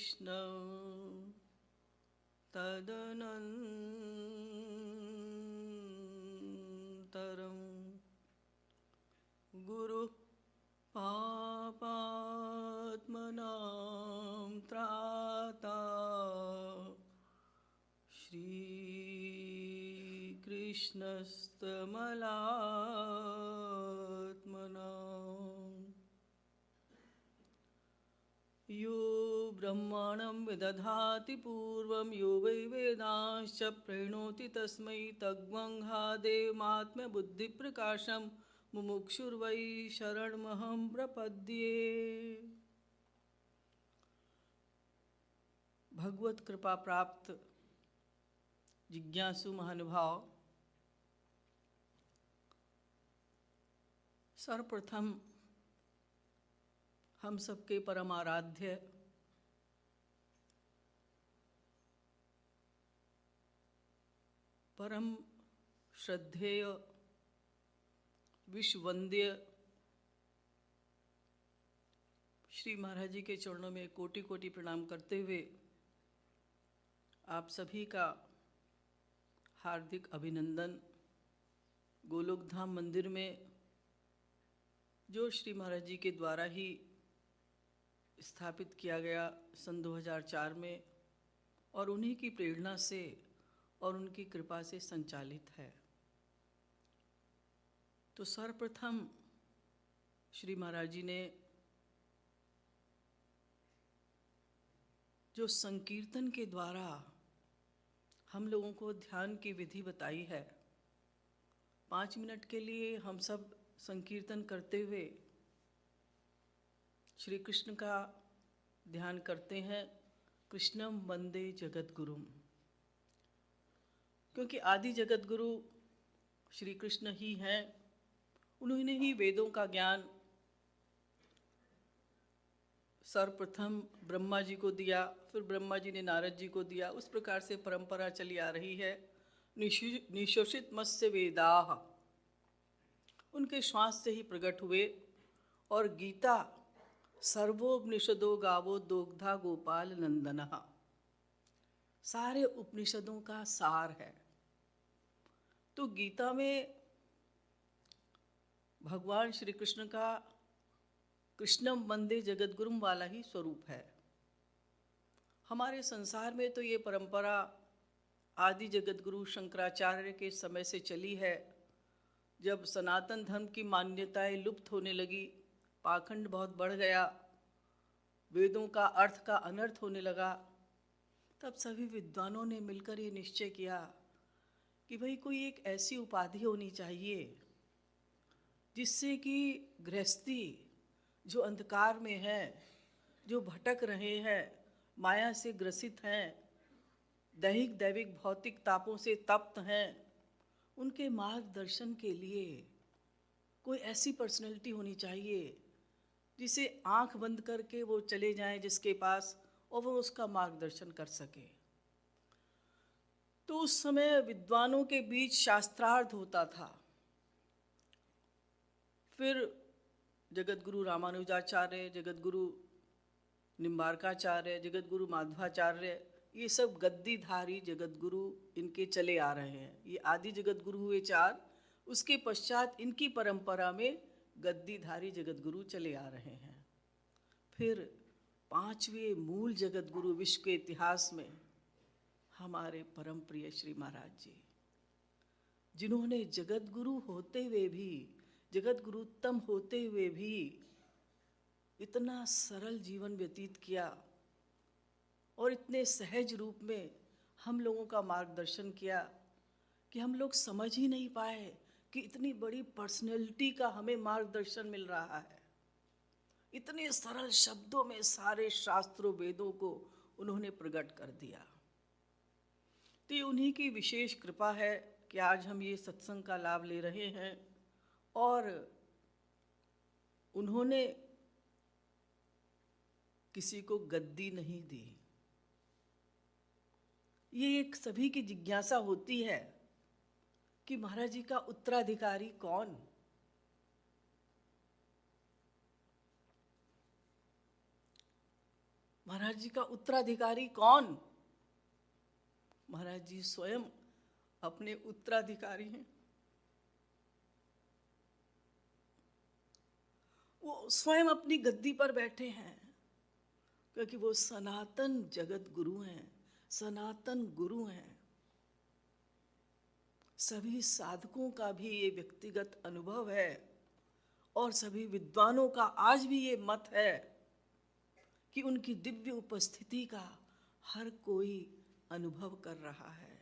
कृष्ण तदनन्तरं गुरु पापात्मनां त्राता श्रीकृष्णस्तमलात्मनाम् यो ब्रह्मणं विदधाति पूर्वं यो वै वेदांश्च प्रणोति तस्मै तद्वंहादेवमात्म्यबुद्धिप्रकाशं मुमुक्षुर्वै शरणमहं प्रपद्ये। भगवत कृपा प्राप्त जिज्ञासु महानुभाव, सर्वप्रथम हम सबके परम आराध्य परम श्रद्धेय विश्ववंद्य श्री महाराज जी के चरणों में कोटि कोटि प्रणाम करते हुए आप सभी का हार्दिक अभिनंदन। गोलोक धाम मंदिर में जो श्री महाराज जी के द्वारा ही स्थापित किया गया सन 2004 में और उन्हीं की प्रेरणा से और उनकी कृपा से संचालित है। तो सर्वप्रथम श्री महाराज जी ने जो संकीर्तन के द्वारा हम लोगों को ध्यान की विधि बताई है, 5 मिनट के लिए हम सब संकीर्तन करते हुए श्री कृष्ण का ध्यान करते हैं। कृष्णम वंदे जगद्गुरुम, क्योंकि आदि जगद्गुरु श्री कृष्ण ही हैं। उन्होंने ही वेदों का ज्ञान सर्वप्रथम ब्रह्मा जी को दिया, फिर ब्रह्मा जी ने नारद जी को दिया। उस प्रकार से परंपरा चली आ रही है। निशोषित मत्स्य वेदाः उनके श्वास से ही प्रकट हुए और गीता सर्वोपनिषदो गावो दोग्धा गोपाल नंदनः सारे उपनिषदों का सार है। तो गीता में भगवान श्री कृष्ण का कृष्णम वंदे जगद्गुरुम वाला ही स्वरूप है। हमारे संसार में तो ये परंपरा आदि जगद्गुरु शंकराचार्य के समय से चली है। जब सनातन धर्म की मान्यताएं लुप्त होने लगी, पाखंड बहुत बढ़ गया, वेदों का अर्थ का अनर्थ होने लगा, तब सभी विद्वानों ने मिलकर ये निश्चय किया कि भाई कोई एक ऐसी उपाधि होनी चाहिए जिससे कि गृहस्थी जो अंधकार में है, जो भटक रहे हैं, माया से ग्रसित हैं, दैहिक दैविक भौतिक तापों से तप्त हैं, उनके मार्गदर्शन के लिए कोई ऐसी पर्सनैलिटी होनी चाहिए जिसे आंख बंद करके वो चले जाएं जिसके पास और वो उसका मार्गदर्शन कर सके। तो उस समय विद्वानों के बीच शास्त्रार्थ होता था। फिर जगद्गुरु रामानुजाचार्य, जगद्गुरु निम्बारकाचार्य, जगद्गुरु माध्वाचार्य, ये सब गद्दीधारी जगद्गुरु इनके चले आ रहे हैं। ये आदि जगद्गुरु हुए 4, उसके पश्चात इनकी परंपरा में गद्दीधारी जगद्गुरु चले आ रहे हैं। फिर 5वें मूल जगद्गुरु विश्व के इतिहास में हमारे परम प्रिय श्री महाराज जी, जिन्होंने जगद्गुरु होते हुए भी, जगद्गुरुत्तम होते हुए भी इतना सरल जीवन व्यतीत किया और इतने सहज रूप में हम लोगों का मार्गदर्शन किया कि हम लोग समझ ही नहीं पाए कि इतनी बड़ी पर्सनैलिटी का हमें मार्गदर्शन मिल रहा है। इतने सरल शब्दों में सारे शास्त्रों वेदों को उन्होंने प्रकट कर दिया। तो ये उन्हीं की विशेष कृपा है कि आज हम ये सत्संग का लाभ ले रहे हैं। और उन्होंने किसी को गद्दी नहीं दी। ये एक सभी की जिज्ञासा होती है कि महाराज जी का उत्तराधिकारी कौन। महाराज जी का उत्तराधिकारी कौन? महाराज जी स्वयं अपने उत्तराधिकारी हैं। वो स्वयं अपनी गद्दी पर बैठे हैं, क्योंकि वो सनातन जगत गुरु हैं, सनातन गुरु हैं। सभी साधकों का भी ये व्यक्तिगत अनुभव है और सभी विद्वानों का आज भी ये मत है कि उनकी दिव्य उपस्थिति का हर कोई अनुभव कर रहा है।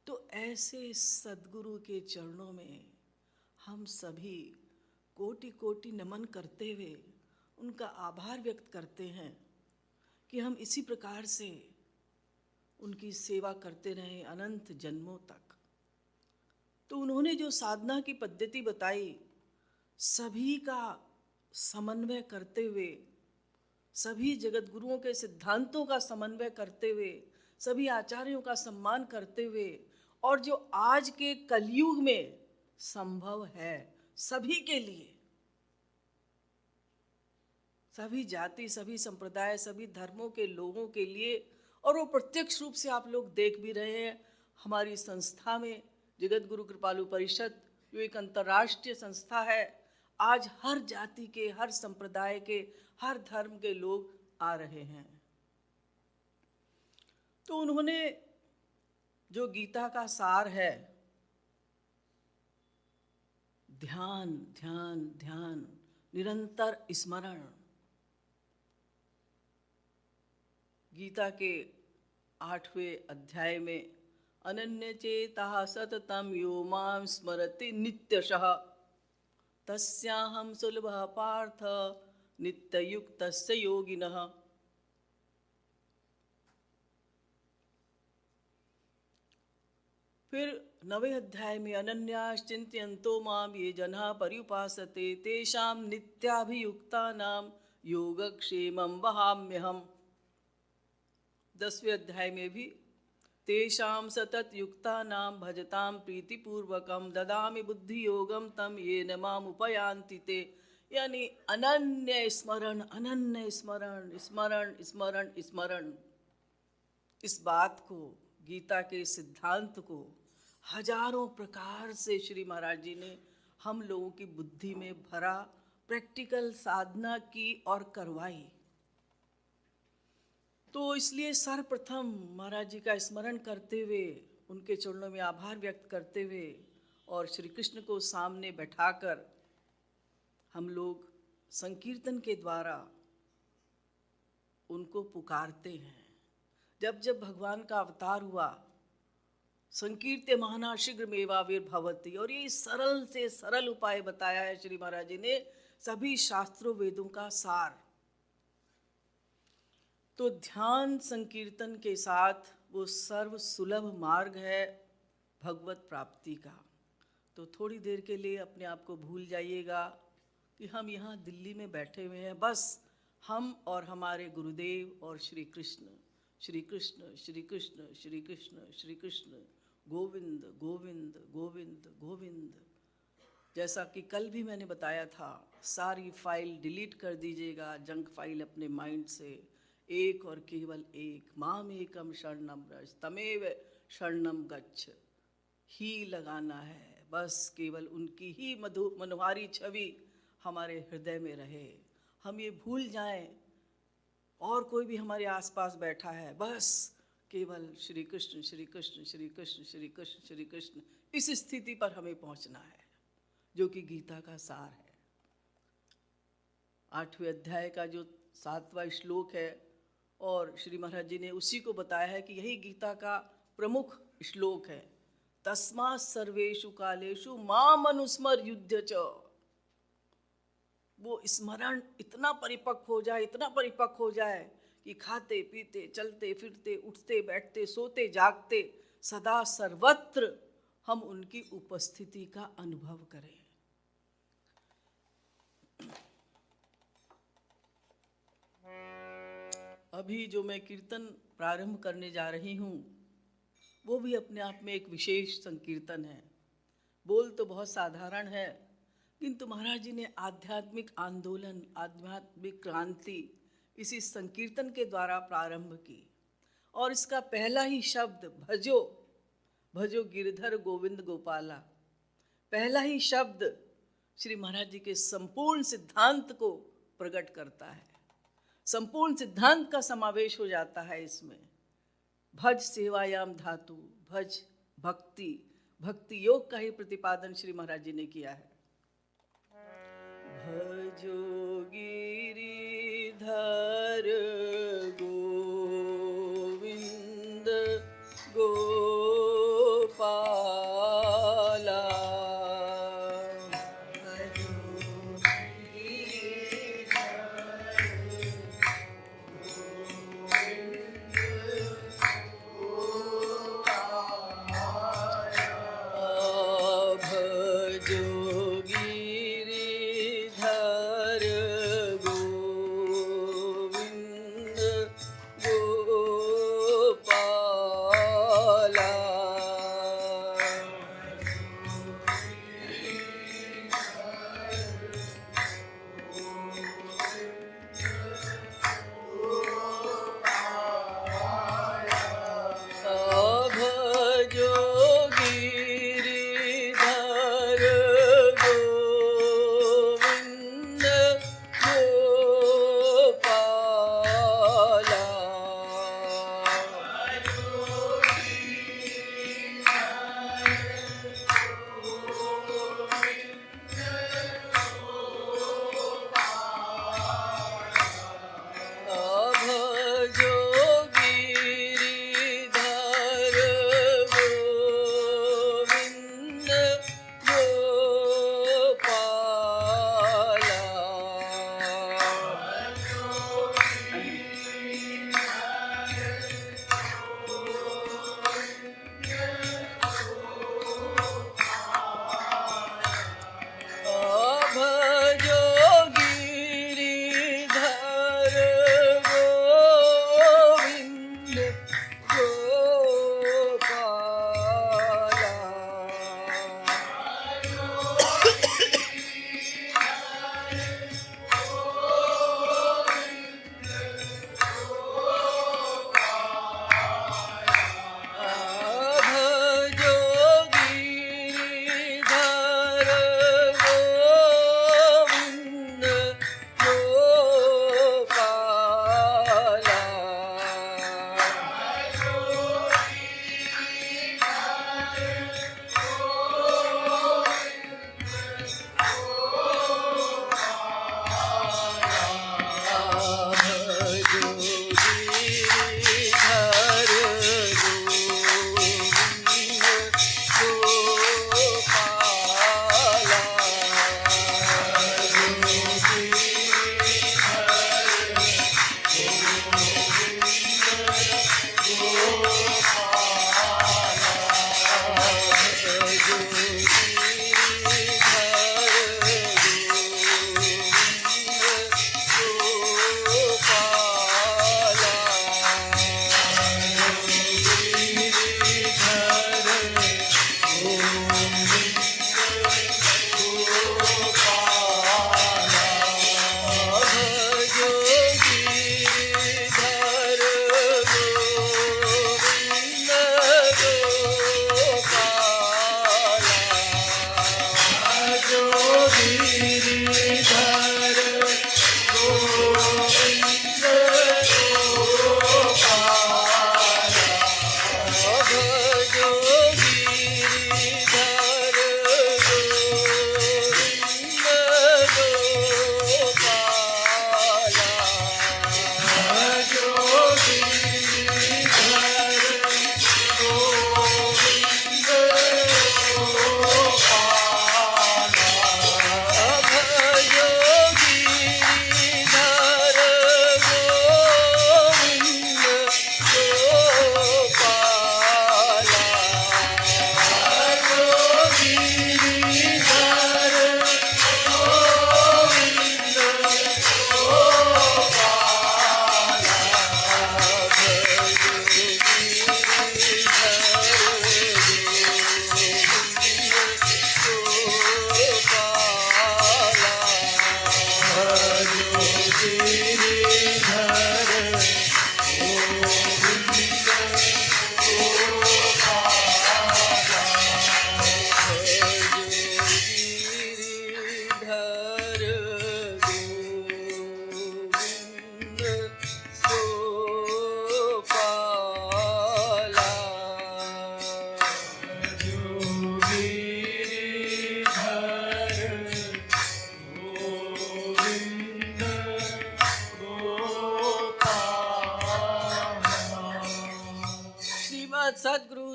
तो ऐसे सद्गुरु के चरणों में हम सभी कोटि कोटि नमन करते हुए उनका आभार व्यक्त करते हैं कि हम इसी प्रकार से उनकी सेवा करते रहें अनंत जन्मों तक। तो उन्होंने जो साधना की पद्धति बताई, सभी का समन्वय करते हुए, सभी जगत गुरुओं के सिद्धांतों का समन्वय करते हुए, सभी आचार्यों का सम्मान करते हुए, और जो आज के कलयुग में संभव है सभी के लिए, सभी जाति, सभी संप्रदाय, सभी धर्मों के लोगों के लिए, और वो प्रत्यक्ष रूप से आप लोग देख भी रहे हैं। हमारी संस्था में जगत गुरु कृपालु परिषद जो एक अंतर्राष्ट्रीय संस्था है, आज हर जाति के, हर संप्रदाय के, हर धर्म के लोग आ रहे हैं। तो उन्होंने जो गीता का सार है, ध्यान ध्यान ध्यान, निरंतर स्मरण, गीता के 8वें अध्याय में अनन्य चेता सततम यो मां स्मरति नित्यशः तस्याहं सुलभः पार्थ नित्ययुक्तस्य योगिनः। फिर 9वें अध्याय में अनन्याश्चिन्तयन्तो मां ये जनाः पर्युपासते तेषां नित्याभियुक्तानां योगक्षेमं वहाम्यहम्। 10वें अध्याय में भी तेषां सतत युक्तानां भजतां प्रीतिपूर्वकं ददामि बुद्धि योगम तम येन माम उपयान्ति ते। यानी अनन्य स्मरण, अनन्य स्मरण, स्मरण स्मरण स्मरण। इस बात को, गीता के सिद्धांत को हजारों प्रकार से श्री महाराज जी ने हम लोगों की बुद्धि में भरा, प्रैक्टिकल साधना की और करवाई। तो इसलिए सर्वप्रथम महाराज जी का स्मरण करते हुए, उनके चरणों में आभार व्यक्त करते हुए और श्री कृष्ण को सामने बैठाकर हम लोग संकीर्तन के द्वारा उनको पुकारते हैं। जब जब भगवान का अवतार हुआ, संकीर्त्यमाना शीघ्रमेवाविर्भवति, और ये सरल से सरल उपाय बताया है श्री महाराज जी ने, सभी शास्त्रों वेदों का सार। तो ध्यान संकीर्तन के साथ वो सर्व सुलभ मार्ग है भगवत प्राप्ति का। तो थोड़ी देर के लिए अपने आप को भूल जाइएगा कि हम यहाँ दिल्ली में बैठे हुए हैं, बस हम और हमारे गुरुदेव और श्री कृष्ण, श्री कृष्ण श्री कृष्ण श्री कृष्ण श्री कृष्ण, गोविंद गोविंद गोविंद गोविंद। जैसा कि कल भी मैंने बताया था, सारी फाइल डिलीट कर दीजिएगा, जंक फाइल अपने माइंड से। एक और केवल एक, माम एकम शरणम व्रज तमेव शरणम गच्छ, ही लगाना है। बस केवल उनकी ही मनोहारी छवि हमारे हृदय में रहे। हम ये भूल जाएं और कोई भी हमारे आसपास बैठा है, बस केवल श्री कृष्ण श्री कृष्ण श्री कृष्ण श्री कृष्ण श्री कृष्ण, इस स्थिति पर हमें पहुंचना है, जो कि गीता का सार है। 8वें अध्याय का जो 7वां श्लोक है, और श्री महाराज जी ने उसी को बताया है कि यही गीता का प्रमुख श्लोक है। तस्मात् सर्वेषु कालेषु माम अनुस्मर युध्य च। वो स्मरण इतना परिपक्व हो जाए, इतना परिपक्व हो जाए कि खाते पीते, चलते फिरते, उठते बैठते, सोते जागते, सदा सर्वत्र हम उनकी उपस्थिति का अनुभव करें। अभी जो मैं कीर्तन प्रारंभ करने जा रही हूँ, वो भी अपने आप में एक विशेष संकीर्तन है। बोल तो बहुत साधारण है, किंतु महाराज जी ने आध्यात्मिक आंदोलन, आध्यात्मिक क्रांति इसी संकीर्तन के द्वारा प्रारंभ की। और इसका पहला ही शब्द भजो, भजो गिरधर गोविंद गोपाला, पहला ही शब्द श्री महाराज जी के संपूर्ण सिद्धांत को प्रकट करता है। संपूर्ण सिद्धांत का समावेश हो जाता है इसमें। भज सेवायाम धातु, भज भक्ति, भक्ति योग का ही प्रतिपादन श्री महाराज जी ने किया है। भजो गिरिधर गोविंद गोपाला,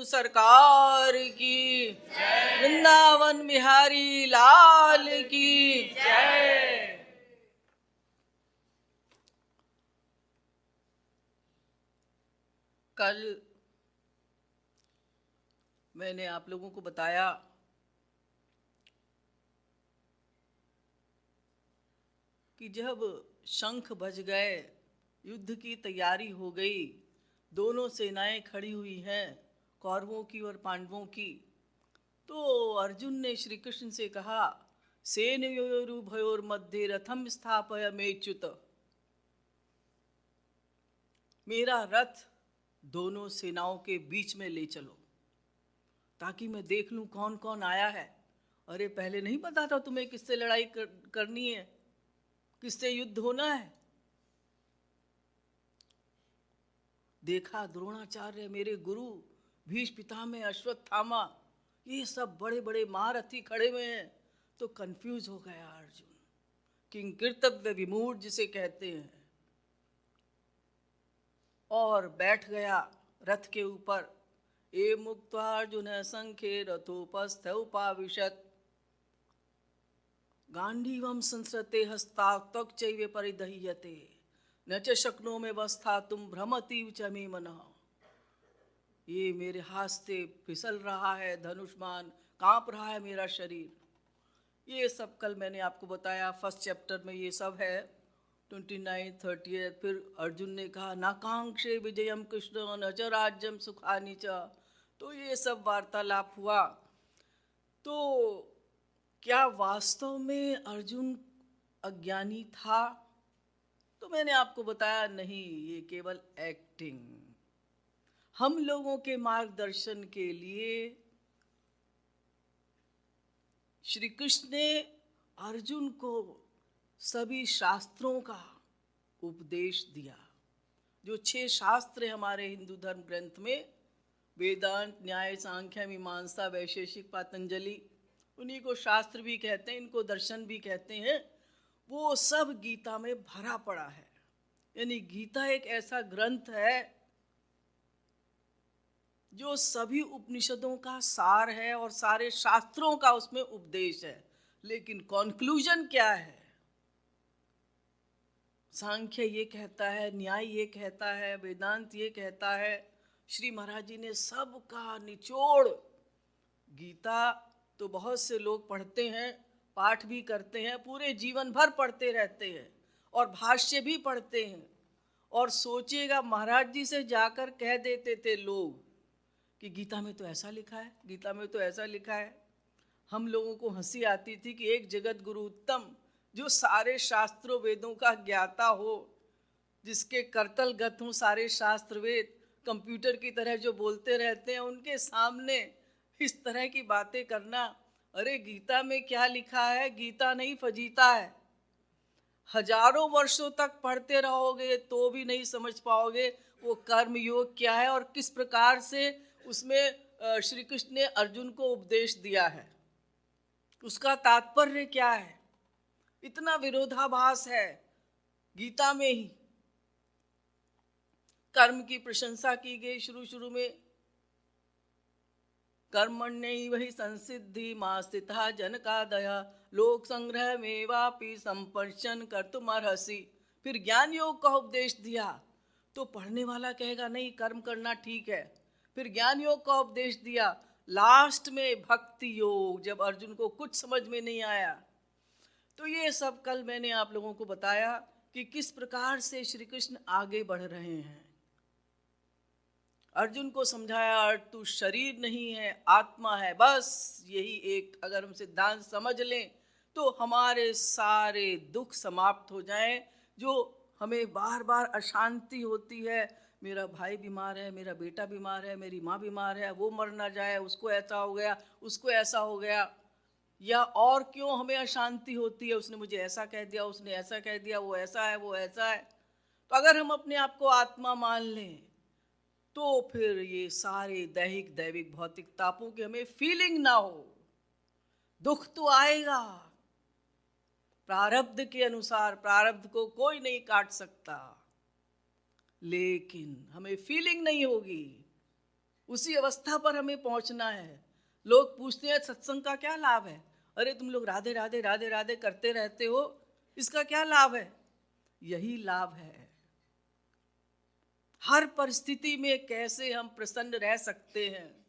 सरकार की जय। वृंदावन बिहारी लाल की जय। कल मैंने आप लोगों को बताया कि जब शंख बज गए, युद्ध की तैयारी हो गई, दोनों सेनाएं खड़ी हुई हैं, कौरवों की और पांडवों की, तो अर्जुन ने श्री कृष्ण से कहा, सेनयोरुभयोर मध्य रथम स्थापय मेच्युत। मेरा रथ दोनों सेनाओं के बीच में ले चलो ताकि मैं देख लूं कौन कौन आया है। अरे पहले नहीं पता था तुम्हें किससे लड़ाई करनी है, किससे युद्ध होना है? देखा द्रोणाचार्य, मेरे गुरु, भीष्म पितामह, अश्वत्थामा, ये सब बड़े बड़े महारथी खड़े हुए हैं, तो कंफ्यूज हो गया अर्जुन। किंग कर्तव्य विमूढ़ जिसे कहते हैं, और बैठ गया रथ के ऊपर। ए मुक्त्वा अर्जुन संख्ये रथोपस्थ उपाविशत् गांडीवं संसृते हस्तात् त्वक् चैव परिदह्यते न च शक्नोमि वस्थातुं भ्रमति च मे मनः। ये मेरे हाथ से फिसल रहा है धनुष्मान, कांप रहा है मेरा शरीर। ये सब कल मैंने आपको बताया, फर्स्ट चैप्टर में ये सब है, 29, 30। फिर अर्जुन ने कहा, नाकांक्षे विजयम कृष्ण न च राज्यम सुखानि च। तो ये सब वार्तालाप हुआ। तो क्या वास्तव में अर्जुन अज्ञानी था? तो मैंने आपको बताया नहीं, ये केवल एक्टिंग। हम लोगों के मार्गदर्शन के लिए श्री कृष्ण ने अर्जुन को सभी शास्त्रों का उपदेश दिया। जो 6 शास्त्र हमारे हिंदू धर्म ग्रंथ में, वेदांत, न्याय, सांख्य, मीमांसा, वैशेषिक, पातंजलि, उन्हीं को शास्त्र भी कहते हैं, इनको दर्शन भी कहते हैं, वो सब गीता में भरा पड़ा है। यानी गीता एक ऐसा ग्रंथ है जो सभी उपनिषदों का सार है और सारे शास्त्रों का उसमें उपदेश है। लेकिन कॉन्क्लूजन क्या है? सांख्य ये कहता है, न्याय ये कहता है, वेदांत ये कहता है। श्री महाराज जी ने सबका निचोड़, गीता तो बहुत से लोग पढ़ते हैं, पाठ भी करते हैं, पूरे जीवन भर पढ़ते रहते हैं और भाष्य भी पढ़ते हैं। और सोचिएगा, महाराज जी से जाकर कह देते थे लोग कि गीता में तो ऐसा लिखा है, गीता में तो ऐसा लिखा है। हम लोगों को हंसी आती थी कि एक जगत गुरु उत्तम, जो सारे शास्त्रों वेदों का ज्ञाता हो, जिसके करतल गत हों सारे शास्त्र वेद, कंप्यूटर की तरह जो बोलते रहते हैं, उनके सामने इस तरह की बातें करना। अरे गीता में क्या लिखा है? गीता नहीं फजीता है। हजारों वर्षों तक पढ़ते रहोगे तो भी नहीं समझ पाओगे वो कर्म योग क्या है और किस प्रकार से उसमें श्री कृष्ण ने अर्जुन को उपदेश दिया है, उसका तात्पर्य क्या है। इतना विरोधाभास है गीता में ही। कर्म की प्रशंसा की गई शुरू में, कर्मण्यैव संसिद्धि मा स्थिता जनकादय लोक संग्रह में वापि संपर्शन कर्तुमर्हसि। फिर ज्ञान योग का उपदेश दिया तो पढ़ने वाला कहेगा नहीं कर्म करना ठीक है। फिर ज्ञान योग का उपदेश दिया, लास्ट में भक्ति योग, जब अर्जुन को कुछ समझ में नहीं आया। तो ये सब कल मैंने आप लोगों को बताया कि किस प्रकार से श्री कृष्ण आगे बढ़ रहे हैं। अर्जुन को समझाया, तू शरीर नहीं है, आत्मा है। बस यही एक अगर हम सिद्धांत समझ लें तो हमारे सारे दुख समाप्त हो जाएं। जो हमें बार बार अशांति होती है, मेरा भाई बीमार है, मेरा बेटा बीमार है, मेरी माँ बीमार है, वो मर ना जाए, उसको ऐसा हो गया, उसको ऐसा हो गया, या और क्यों हमें अशांति होती है, उसने मुझे ऐसा कह दिया, उसने ऐसा कह दिया, वो ऐसा है, वो ऐसा है। तो अगर हम अपने आप को आत्मा मान लें तो फिर ये सारे दैहिक दैविक भौतिक तापों की हमें फीलिंग ना हो। दुख तो आएगा, प्रारब्ध के अनुसार, प्रारब्ध को कोई नहीं काट सकता, लेकिन हमें फीलिंग नहीं होगी। उसी अवस्था पर हमें पहुंचना है। लोग पूछते हैं सत्संग का क्या लाभ है? अरे तुम लोग राधे राधे राधे राधे करते रहते हो, इसका क्या लाभ है? यही लाभ है, हर परिस्थिति में कैसे हम प्रसन्न रह सकते हैं,